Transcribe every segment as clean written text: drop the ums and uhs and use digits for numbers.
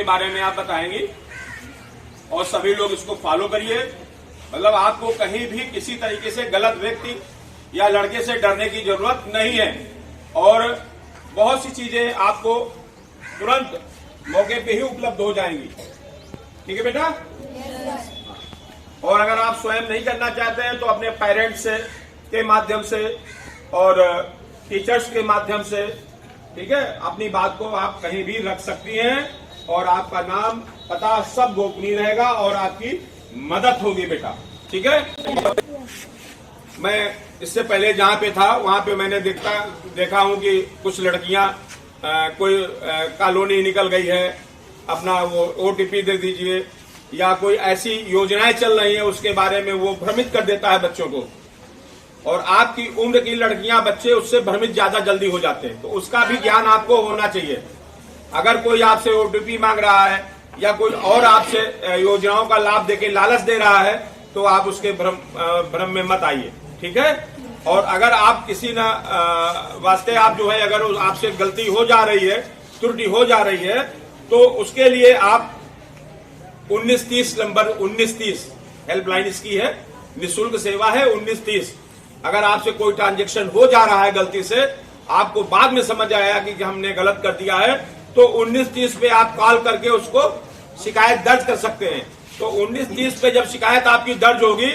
बारे में आप बताएंगी और सभी लोग इसको फॉलो करिए। मतलब आपको कहीं भी किसी तरीके से गलत व्यक्ति या लड़के से डरने की जरूरत नहीं है और बहुत सी चीजें आपको तुरंत मौके पे ही उपलब्ध हो जाएंगी। ठीक है बेटा? और अगर आप स्वयं नहीं करना चाहते हैं तो अपने पेरेंट्स के माध्यम से और टीचर्स के माध्यम से, ठीक है, अपनी बात को आप कहीं भी रख सकती हैं और आपका नाम पता सब गोपनीय रहेगा और आपकी मदद होगी बेटा। ठीक है? मैं इससे पहले जहाँ पे था वहाँ पे मैंने देखा हूँ कि कुछ लड़कियाँ कोई कॉलोनी निकल गई है, अपना वो OTP दे दीजिए या कोई ऐसी योजनाएं चल रही है उसके बारे में वो भ्रमित कर देता है बच्चों को। और आपकी उम्र की लड़कियां बच्चे उससे भ्रमित ज्यादा जल्दी हो जाते हैं, तो उसका भी ज्ञान आपको होना चाहिए। अगर कोई आपसे OTP मांग रहा है या कोई और आपसे योजनाओं का लाभ देके लालच दे रहा है तो आप उसके भ्रम में मत आइए। ठीक है? और अगर आप किसी न वास्ते आप जो है अगर आपसे गलती हो जा रही है, त्रुटि हो जा रही है, तो उसके लिए आप 1930 नंबर 1930 हेल्पलाइन इसकी है, निःशुल्क सेवा है 1930। अगर आपसे कोई ट्रांजैक्शन हो जा रहा है गलती से, आपको बाद में समझ आया कि हमने गलत कर दिया है, तो 1930 पे आप कॉल करके उसको शिकायत दर्ज कर सकते हैं। तो 1930 पे जब शिकायत आपकी दर्ज होगी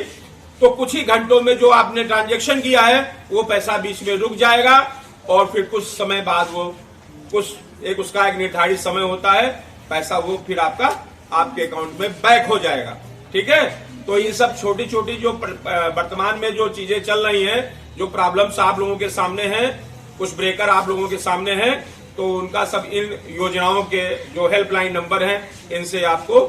तो कुछ ही घंटों में जो आपने ट्रांजैक्शन किया है वो पैसा बीच में रुक जाएगा और फिर कुछ समय बाद वो उसका एक निर्धारित समय होता है, पैसा वो फिर आपके अकाउंट में बैक हो जाएगा। ठीक है? तो ये सब छोटी छोटी जो वर्तमान में जो चीजें चल रही हैं, जो प्रॉब्लम्स आप लोगों के सामने हैं, कुछ ब्रेकर आप लोगों के सामने हैं, तो उनका सब इन योजनाओं के जो हेल्पलाइन नंबर हैं इनसे आपको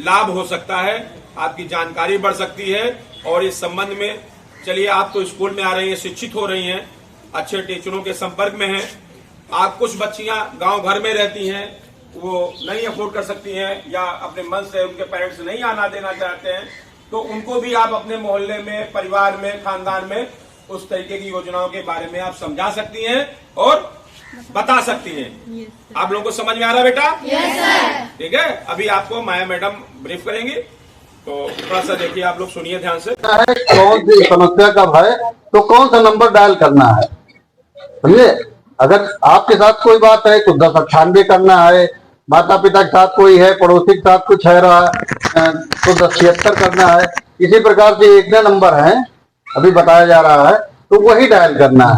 लाभ हो सकता है, आपकी जानकारी बढ़ सकती है। और इस संबंध में चलिए, आप तो स्कूल में आ रही हैं, शिक्षित हो रही हैं, अच्छे टीचरों के संपर्क में हैं। आप कुछ बच्चियां गांव घर में रहती हैं, वो नहीं अफोर्ड कर सकती हैं या अपने मन से उनके पेरेंट्स नहीं आना देना चाहते हैं, तो उनको भी आप अपने मोहल्ले में, परिवार में, खानदान में उस तरीके की योजनाओं के बारे में आप समझा सकती हैं और बता सकती हैं। आप लोगों को समझ में आ रहा है बेटा? Yes sir. ठीक है? अभी आपको माया मैडम ब्रीफ करेंगी, तो थोड़ा सा देखिए, आप लोग सुनिए ध्यान से। कौन सी समस्या का है तो कौन सा नंबर डायल करना है, समझे? अगर आपके साथ कोई बात है तो 1098 करना है, माता पिता के साथ कोई है, पड़ोसी के साथ कुछ है रहा तो 1076 करना है। इसी प्रकार से एक नंबर है अभी बताया जा रहा है, तो वही डायल करना है।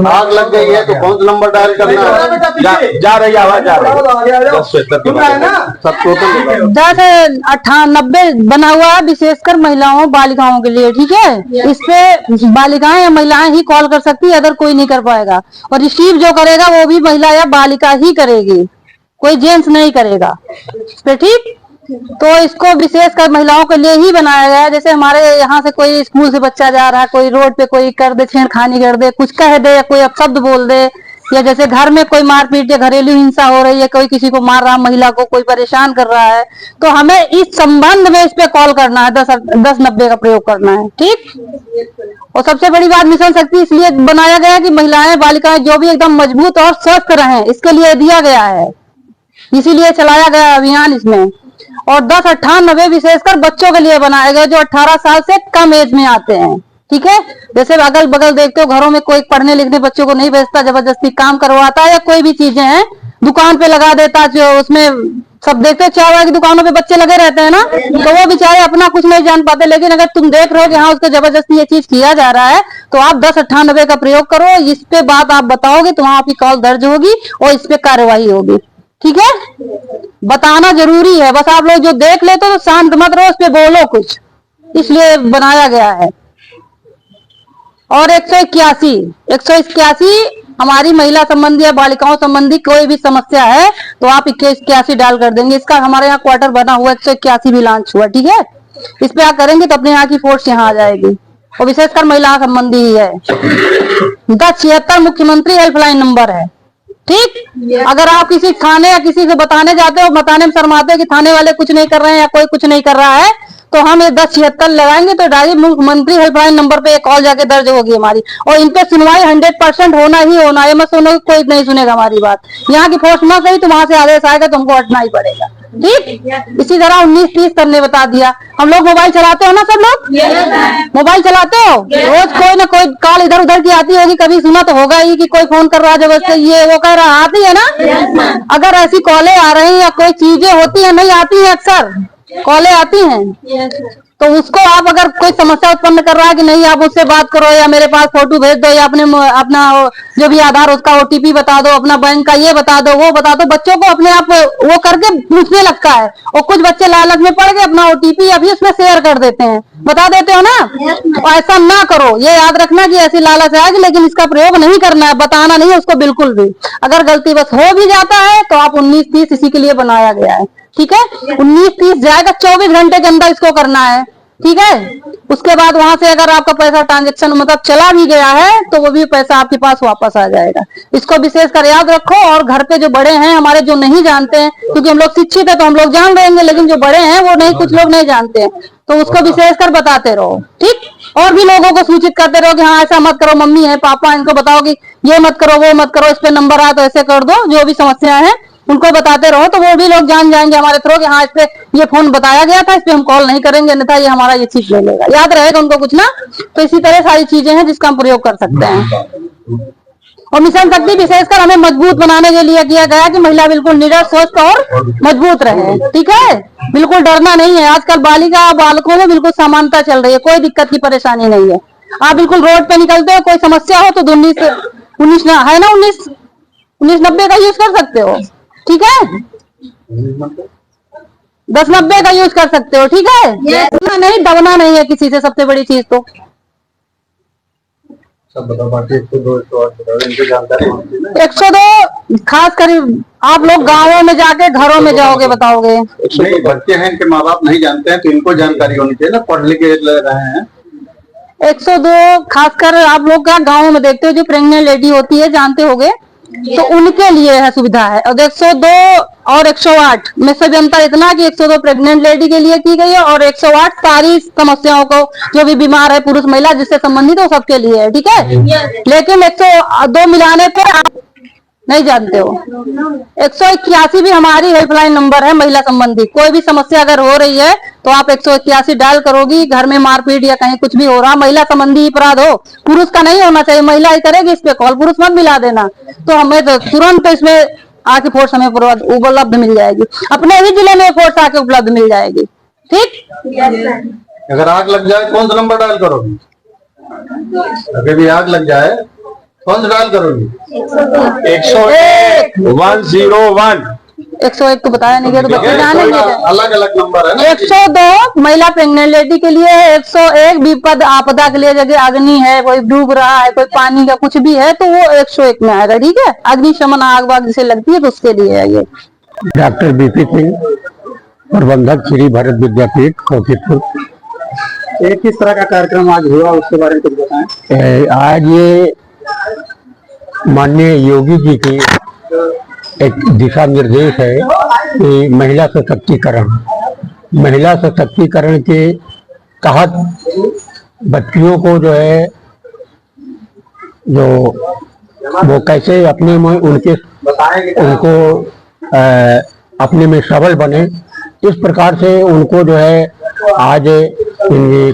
आग लग गई है तो कौन सा नंबर डायल करना है? जा रही आवाज, जा रही है। 1098 बना हुआ है विशेषकर महिलाओं बालिकाओं के लिए। ठीक है? इस पे बालिकाएं या महिलाएं ही कॉल कर सकती है, अदर कोई नहीं कर पाएगा। और रिसीव जो करेगा वो भी महिला या बालिका ही करेगी, कोई जेंट्स नहीं करेगा। ठीक? तो इसको विशेषकर महिलाओं के लिए ही बनाया गया है। जैसे हमारे यहाँ से कोई स्कूल से बच्चा जा रहा है, कोई रोड पे कोई कर दे, छेड़खानी कर दे, कुछ कह दे या कोई अपशब्द बोल दे, या जैसे घर में कोई मारपीट या घरेलू हिंसा हो रही है, कोई किसी को मार रहा, महिला को कोई परेशान कर रहा है, तो हमें इस संबंध में इस पे कॉल करना है, 1090 का प्रयोग करना है। ठीक? और सबसे बड़ी बात, मिशन शक्ति इसलिए बनाया गया है कि महिलाएं बालिकाएं जो भी एकदम मजबूत और स्वस्थ रहें, इसके लिए दिया गया है, इसीलिए चलाया गया अभियान इसमें। और 1098 विशेषकर बच्चों के लिए बनाया गया जो 18 साल से कम एज में आते हैं। ठीक है? जैसे अगल बगल देखते हो, घरों में कोई पढ़ने लिखने बच्चों को नहीं भेजता, जबरदस्ती काम करवाता है, या कोई भी चीजें हैं दुकान पे लगा देता, जो उसमें सब देखते हो चाय की दुकानों पे बच्चे लगे रहते हैं ना, तो वो बेचारे अपना कुछ नहीं जान पाते। लेकिन अगर तुम देख रहे हो कि हाँ उसको जबरदस्ती ये चीज किया जा रहा है, तो आप 1098 का प्रयोग करो, इस पे बात आप बताओगे तो वहां आपकी कॉल दर्ज होगी और इस पे कार्यवाही होगी। ठीक है? बताना जरूरी है, बस आप लोग जो देख लेते तो शांत मत रहो, उस पे बोलो कुछ, इसलिए बनाया गया है। और 181 हमारी महिला संबंधी या बालिकाओं संबंधी कोई भी समस्या है तो आप 81 डायल कर देंगे। इसका हमारे यहाँ क्वार्टर बना हुआ 181 भी लॉन्च हुआ। ठीक है? इस पे आप करेंगे तो अपने यहाँ की फोर्स यहाँ आ जाएगी, और विशेषकर महिला संबंधी ही है। 1076 मुख्यमंत्री हेल्पलाइन नंबर है। ठीक? अगर आप किसी थाने या किसी से बताने जाते हो, बताने में शर्माते हो कि थाने वाले कुछ नहीं कर रहे हैं या कोई कुछ नहीं कर रहा है, तो हम ये 1076 लगाएंगे तो डायरेक्ट मुख्यमंत्री हेल्पलाइन नंबर पे कॉल जाके दर्ज होगी हमारी, और इन पे सुनवाई 100% होना ही होना है। मत सुनो कोई नहीं सुनेगा हमारी बात, यहाँ की फोर्स ना सही तो वहां से आदेश आएगा तो हमको हटना ही पड़ेगा। ठीक। इसी तरह 19-30 करने बता दिया। हम लोग मोबाइल चलाते हो ना सब लोग? मोबाइल चलाते हो? रोज कोई ना कोई कॉल इधर उधर की आती होगी, कभी सुना तो होगा ही कि कोई फोन कर रहा है जब से ये वो कह रहा, आती है ना? अगर ऐसी कॉलें आ रही हैं या कोई चीजें होती है, नहीं आती है, अक्सर कॉलें आती हैं, तो उसको आप अगर कोई समस्या उत्पन्न कर रहा है कि नहीं आप उससे बात करो या मेरे पास फोटो भेज दो या अपना जो भी आधार उसका OTP बता दो, अपना बैंक का ये बता दो वो बता दो, बच्चों को अपने आप वो करके पूछने लगता है। और कुछ बच्चे लालच में पड़ के अपना OTP अभी उसमें शेयर कर देते हैं, बता देते हो ना? तो ऐसा ना करो, ये याद रखना कि ऐसी लालच आएगी, लेकिन इसका प्रयोग नहीं करना है, बताना नहीं है उसको बिल्कुल भी। अगर गलती बस हो भी जाता है तो आप 19-30 इसी के लिए बनाया गया है, ठीक है? 19-30 जाएगा, 24 घंटे के अंदर इसको करना है, ठीक है? उसके बाद वहां से अगर आपका पैसा ट्रांजैक्शन मतलब चला भी गया है तो वो भी पैसा आपके पास वापस आ जाएगा। इसको विशेष कर याद रखो। और घर पे जो बड़े हैं हमारे, जो नहीं जानते हैं, क्योंकि हम लोग शिक्षित है तो हम लोग जान देंगे, लेकिन जो बड़े हैं वो नहीं, कुछ लोग नहीं जानते हैं, तो उसको विशेष कर बताते रहो, ठीक? और भी लोगों को सूचित करते रहो कि हाँ ऐसा मत करो, मम्मी है पापा इनको बताओ कि ये मत करो वो मत करो, इस पे नंबर आया तो ऐसे कर दो, जो भी समस्या है उनको बताते रहो, तो वो भी लोग जान जाएंगे हमारे थ्रू कि हाँ इस पे ये फोन बताया गया था, इस पे हम कॉल नहीं करेंगे, अन्यथा ये हमारा ये चीज ले लेगा, याद रहेगा उनको कुछ ना। तो इसी तरह सारी चीजें हैं जिसका हम प्रयोग कर सकते हैं। और मिशन शक्ति विशेषकर हमें मजबूत बनाने के लिए किया गया कि महिला बिल्कुल निडर, स्वस्थ और मजबूत रहे, ठीक है? बिल्कुल डरना नहीं है। आजकल बालिका बालकों में बिल्कुल समानता चल रही है, कोई दिक्कत की परेशानी नहीं है। आप बिल्कुल रोड पे निकलते हो, कोई समस्या हो तो 19 है ना, 1990 का यूज कर सकते हो, ठीक है? 1090 का यूज कर सकते हो, ठीक है? नहीं दबना नहीं है किसी से, सबसे बड़ी चीज तो सब बता बाकी 102 108 इनकी जानकारी होती है ना। 102 खास कर आप लोग गांवों में जाके घरों में जाओगे बताओगे। नहीं, बच्चे हैं इनके माँ बाप नहीं जानते हैं तो इनको जानकारी होनी चाहिए ना, पढ़ लिख के रहे हैं। 102 खासकर आप लोग का गाँव में देखते हो, जो प्रेग्नेंट लेडी होती है जानते होगे, तो उनके लिए है सुविधा है। और 102 और 108 में से भी अंतर इतना कि 102 प्रेग्नेंट लेडी के लिए की गई है और 108 सारी समस्याओं को, जो भी बीमार है पुरुष महिला जिससे संबंधित हो सबके लिए है, ठीक है? लेकिन 102 मिलाने पे आप नहीं जानते हो। 181 भी हमारी हेल्पलाइन नंबर है महिला संबंधी। कोई भी समस्या अगर हो रही है तो आप 181 डायल करोगी, घर में मारपीट या कहीं कुछ भी हो रहा, महिला संबंधी अपराध हो, पुरुष का नहीं होना चाहिए, महिला ही करेगी इस पे कॉल, पुरुष मत मिला देना, तो हमें तो तुरंत इसमें आके फोर्स हमें उपलब्ध मिल जाएगी, अपने ही जिले में फोर्स आके उपलब्ध मिल जाएगी, ठीक? अगर आग लग जाए कौन सा नंबर डायल करोगी? अगर भी आग लग जाए कौन सा डायल करोगी? 101 101 101 को बताया नहीं गया तो बच्चे जानेंगे। अलग अलग नंबर है ना। 102 महिला प्रेग्नेंट लेडी के लिए है, 101 विपद आपदा के लिए, जगह अग्नि है, कोई डूब रहा है, कोई पानी का कुछ भी है तो वो 101 में आएगा, ठीक है? अग्निशमन आग वाग जिसे लगती है तो उसके लिए है ये। डॉक्टर BP सिंह, प्रबंधक श्री भारत विद्यापीठ खोखीपुर। किस तरह का कार्यक्रम आज हुआ उसके बारे में कुछ बताएं। आज ये माननीय योगी जी की एक दिशा निर्देश है कि महिला सशक्तिकरण के तहत बच्चियों को जो है जो वो कैसे अपने में उनको अपने में सबल बने, इस प्रकार से उनको जो है आज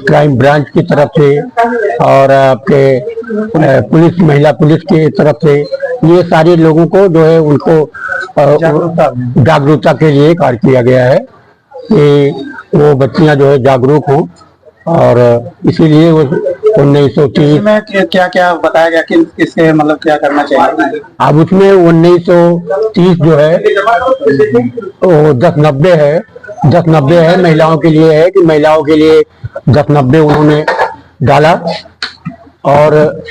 क्राइम ब्रांच की तरफ से और आपके पुलिस, महिला पुलिस की तरफ से ये सारे लोगों को जो है उनको जागरूकता के लिए कार्य किया गया है कि वो बच्चियां जो है जागरूक हों, और इसीलिए वो 1930 में क्या क्या बताया गया कि किससे मतलब क्या करना चाहिए। अब उसमें 1930 जो है वो 1090 है, 1090 है महिलाओं के लिए, है कि महिलाओं के लिए 1090 उन्होंने डाला। और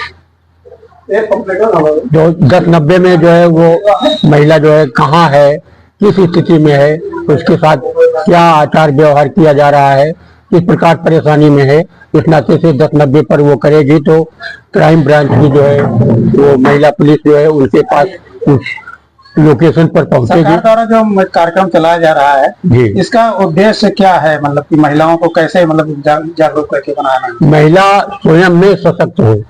जो 1090 में जो है वो महिला जो है कहाँ है, किस स्थिति में है, उसके साथ क्या आचार व्यवहार किया जा रहा है, किस प्रकार परेशानी में है, इस नाते से 1090 पर वो करेगी तो क्राइम ब्रांच की जो है वो महिला पुलिस जो है उनके पास उस लोकेशन पर पहुंचेगी। सरकार द्वारा जो कार्यक्रम चलाया जा रहा है जी, इसका उद्देश्य क्या है, मतलब कि महिलाओं को कैसे मतलब जागरूक करके बनाना। महिला स्वयं में सशक्त हो,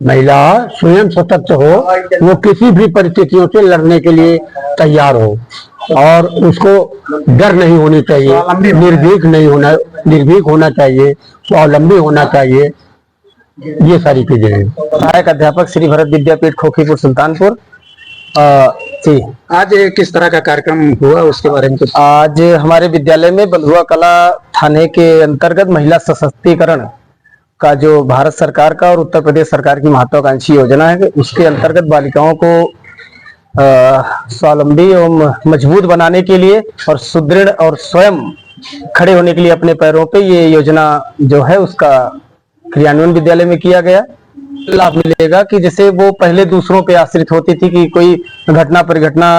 महिला स्वयं सशक्त हो, वो किसी भी परिस्थितियों से लड़ने के लिए तैयार हो, और उसको डर नहीं होनी चाहिए, निर्भीक होना चाहिए, स्वावलंबी होना चाहिए। ये सारी चीजें हैं। सहायक अध्यापक श्री भरत विद्यापीठ खोखीपुर सुल्तानपुर। जी, आज किस तरह का कार्यक्रम हुआ उसके बारे में कुछ? आज हमारे विद्यालय में बलुआ कला थाने के अंतर्गत महिला सशक्तिकरण का जो भारत सरकार का और उत्तर प्रदेश सरकार की महत्वाकांक्षी योजना है, उसके अंतर्गत बालिकाओं को स्वावलंबी एवं मजबूत बनाने के लिए और सुदृढ़ और स्वयं खड़े होने के लिए अपने पैरों पे ये योजना जो है उसका क्रियान्वयन विद्यालय में किया गया। लाभ मिलेगा कि जैसे वो पहले दूसरों पे आश्रित होती थी कि कोई घटना परिघटना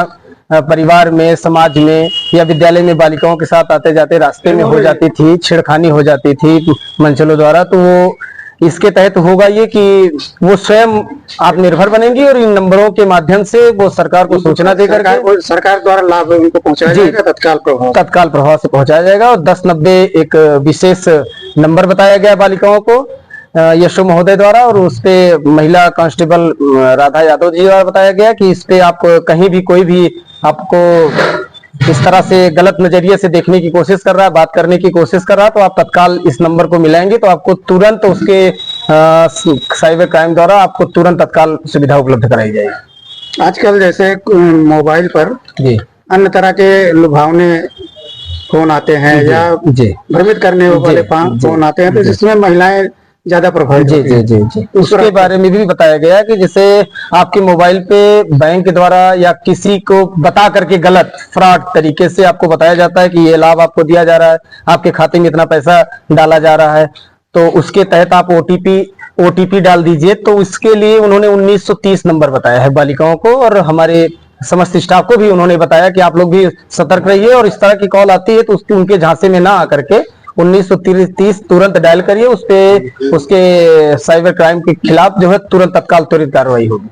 परिवार में, समाज में या विद्यालय में बालिकाओं के साथ आते जाते रास्ते में हो जाती थी, छेड़खानी हो जाती थी मंचलों द्वारा, तो वो इसके तहत होगा ये कि वो स्वयं आत्मनिर्भर बनेंगी और इन नंबरों के माध्यम से वो सरकार को सूचना देकर सरकार द्वारा लाभ उनको पहुंचाया जाएगा तत्काल प्रभाव से पहुंचाया जाएगा। और 1090 एक विशेष नंबर बताया गया बालिकाओं को यशो महोदय द्वारा, और उस पे महिला कांस्टेबल राधा यादव जी द्वारा बताया गया कि इस पे आप कहीं भी कोई भी आपको इस तरह से गलत नजरिए से देखने की कोशिश कर रहा है, बात करने की कोशिश कर रहा है, तो आप तत्काल इस नंबर को मिलाएंगे तो आपको तुरंत उसके साइबर क्राइम द्वारा आपको तुरंत तत्काल सुविधा उपलब्ध कराई जाएगी। आजकल जैसे मोबाइल पर जी अन्य तरह के लुभावने फोन आते हैं या भ्रमित करने वाले फोन आते हैं, तो जिसमें महिलाएं ज्यादा प्रभावित होती हैं। जी उसके बारे में भी बताया गया कि जैसे आपके मोबाइल पे बैंक द्वारा या किसी को बता करके गलत फ्रॉड तरीके से आपको बताया जाता है कि ये लाभ आपको दिया जा रहा है, आपके खाते में इतना पैसा डाला जा रहा है, तो उसके तहत आप ओटीपी डाल दीजिए। तो इसके लिए उन्होंने 1930 नंबर बताया है बालिकाओं को, और हमारे समस्त स्टाफ को भी उन्होंने बताया कि आप लोग भी सतर्क रहिए और इस तरह की कॉल आती है तो उनके झांसे में ना आकर के 1930 तुरंत डायल करिए, उस पे उसके साइबर क्राइम के खिलाफ जो है तुरंत तत्काल त्वरित कार्रवाई होगी।